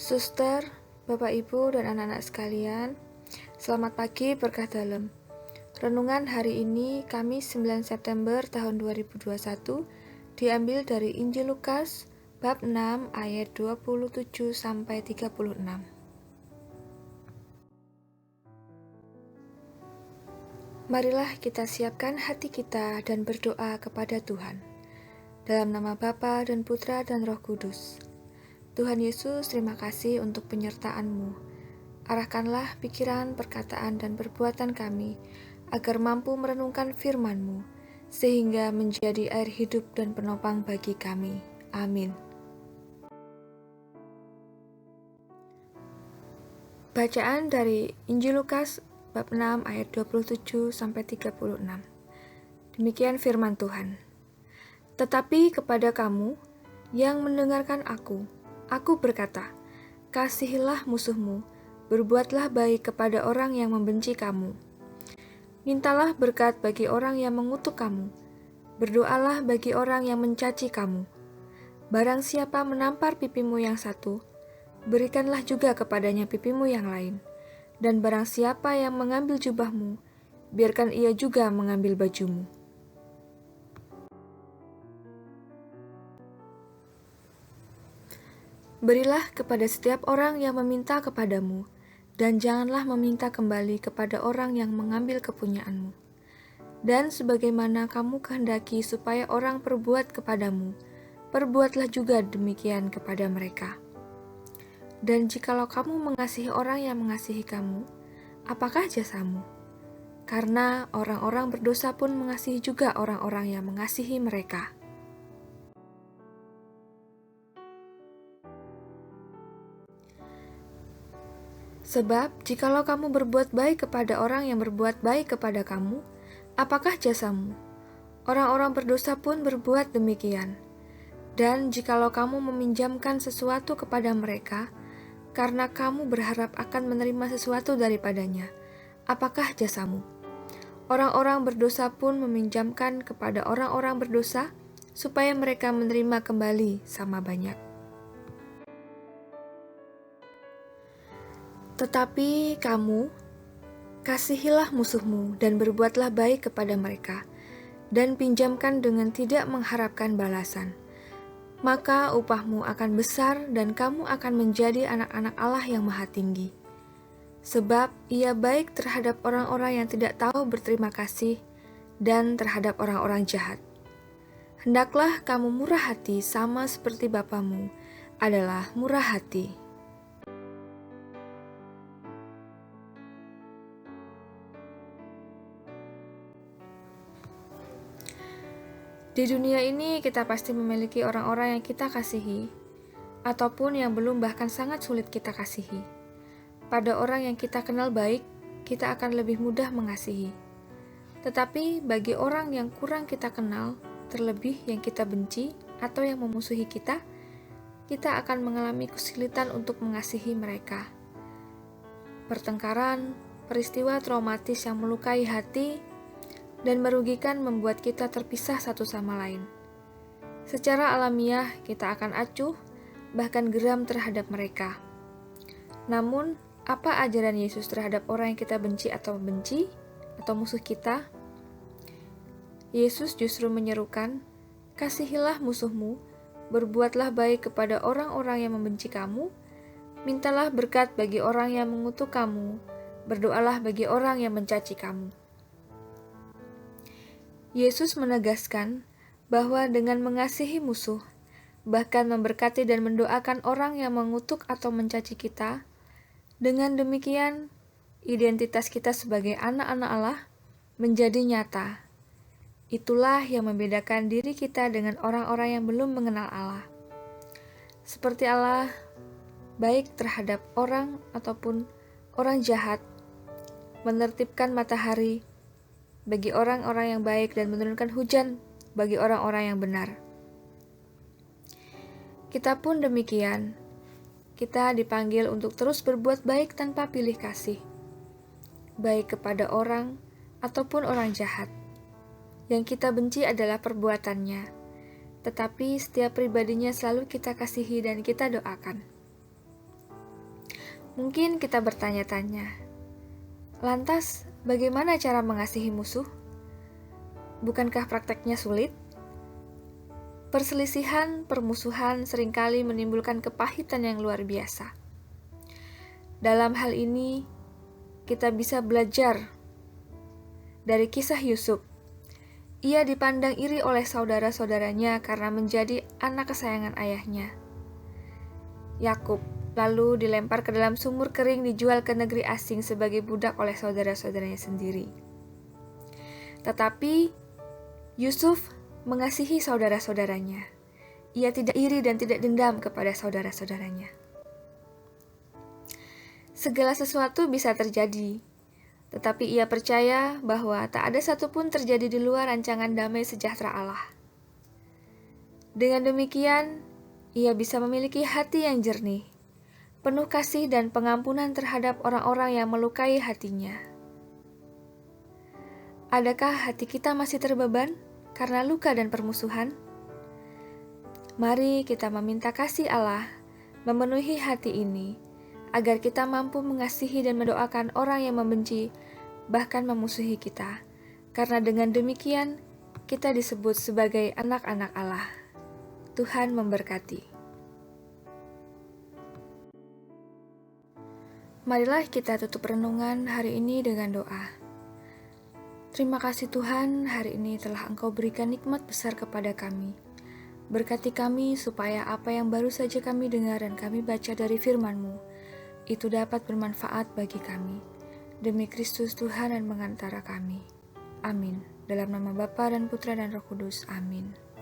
Suster, Bapak Ibu dan anak-anak sekalian, selamat pagi berkah dalam. Renungan hari ini Kamis 9 September tahun 2021 diambil dari Injil Lukas bab 6 ayat 27 sampai 36. Marilah kita siapkan hati kita dan berdoa kepada Tuhan. Dalam nama Bapa dan Putra dan Roh Kudus. Tuhan Yesus, terima kasih untuk penyertaan-Mu. Arahkanlah pikiran, perkataan, dan perbuatan kami agar mampu merenungkan firman-Mu, sehingga menjadi air hidup dan penopang bagi kami. Amin. Bacaan dari Injil Lukas bab 6 ayat 27 sampai 36. Demikian firman Tuhan. Tetapi kepada kamu yang mendengarkan aku berkata, kasihilah musuhmu, berbuatlah baik kepada orang yang membenci kamu. Mintalah berkat bagi orang yang mengutuk kamu, berdoalah bagi orang yang mencaci kamu. Barang siapa menampar pipimu yang satu, berikanlah juga kepadanya pipimu yang lain. Dan barang siapa yang mengambil jubahmu, biarkan ia juga mengambil bajumu. Berilah kepada setiap orang yang meminta kepadamu, dan janganlah meminta kembali kepada orang yang mengambil kepunyaanmu. Dan sebagaimana kamu kehendaki supaya orang perbuat kepadamu, perbuatlah juga demikian kepada mereka. Dan jikalau kamu mengasihi orang yang mengasihi kamu, apakah jasamu? Karena orang-orang berdosa pun mengasihi juga orang-orang yang mengasihi mereka. Sebab, jikalau kamu berbuat baik kepada orang yang berbuat baik kepada kamu, apakah jasamu? Orang-orang berdosa pun berbuat demikian. Dan jikalau kamu meminjamkan sesuatu kepada mereka, karena kamu berharap akan menerima sesuatu daripadanya, apakah jasamu? Orang-orang berdosa pun meminjamkan kepada orang-orang berdosa, supaya mereka menerima kembali sama banyak. Tetapi kamu, kasihilah musuhmu dan berbuatlah baik kepada mereka, dan pinjamkan dengan tidak mengharapkan balasan. Maka upahmu akan besar dan kamu akan menjadi anak-anak Allah yang Maha Tinggi. Sebab ia baik terhadap orang-orang yang tidak tahu berterima kasih dan terhadap orang-orang jahat. Hendaklah kamu murah hati sama seperti Bapamu adalah murah hati. Di dunia ini kita pasti memiliki orang-orang yang kita kasihi, ataupun yang belum bahkan sangat sulit kita kasihi. Pada orang yang kita kenal baik, kita akan lebih mudah mengasihi. Tetapi bagi orang yang kurang kita kenal, terlebih yang kita benci atau yang memusuhi kita akan mengalami kesulitan untuk mengasihi mereka. Pertengkaran, peristiwa traumatis yang melukai hati, dan merugikan membuat kita terpisah satu sama lain. Secara alamiah, kita akan acuh, bahkan geram terhadap mereka. Namun, apa ajaran Yesus terhadap orang yang kita benci atau musuh kita? Yesus justru menyerukan, kasihilah musuhmu, berbuatlah baik kepada orang-orang yang membenci kamu, mintalah berkat bagi orang yang mengutuk kamu, berdoalah bagi orang yang mencaci kamu. Yesus menegaskan bahwa dengan mengasihi musuh, bahkan memberkati dan mendoakan orang yang mengutuk atau mencaci kita, dengan demikian identitas kita sebagai anak-anak Allah menjadi nyata. Itulah yang membedakan diri kita dengan orang-orang yang belum mengenal Allah. Seperti Allah baik terhadap orang ataupun orang jahat, menertibkan matahari bagi orang-orang yang baik dan menurunkan hujan bagi orang-orang yang benar. Kita pun demikian. Kita dipanggil untuk terus berbuat baik tanpa pilih kasih, baik kepada orang ataupun orang jahat. Yang kita benci adalah perbuatannya, tetapi setiap pribadinya selalu kita kasihi dan kita doakan. Mungkin kita bertanya-tanya, lantas bagaimana cara mengasihi musuh? Bukankah prakteknya sulit? Perselisihan, permusuhan seringkali menimbulkan kepahitan yang luar biasa. Dalam hal ini, kita bisa belajar dari kisah Yusuf. Ia dipandang iri oleh saudara-saudaranya karena menjadi anak kesayangan ayahnya, Yakub, lalu dilempar ke dalam sumur kering, dijual ke negeri asing sebagai budak oleh saudara-saudaranya sendiri. Tetapi Yusuf mengasihi saudara-saudaranya. Ia tidak iri dan tidak dendam kepada saudara-saudaranya. Segala sesuatu bisa terjadi, tetapi ia percaya bahwa tak ada satupun terjadi di luar rancangan damai sejahtera Allah. Dengan demikian, ia bisa memiliki hati yang jernih, penuh kasih dan pengampunan terhadap orang-orang yang melukai hatinya. Adakah hati kita masih terbeban karena luka dan permusuhan? Mari kita meminta kasih Allah memenuhi hati ini, agar kita mampu mengasihi dan mendoakan orang yang membenci, bahkan memusuhi kita. Karena dengan demikian, kita disebut sebagai anak-anak Allah. Tuhan memberkati. Marilah kita tutup renungan hari ini dengan doa. Terima kasih Tuhan, hari ini telah Engkau berikan nikmat besar kepada kami. Berkati kami supaya apa yang baru saja kami dengar dan kami baca dari firman-Mu, itu dapat bermanfaat bagi kami. Demi Kristus Tuhan dan mengantara kami. Amin. Dalam nama Bapa dan Putra dan Roh Kudus. Amin.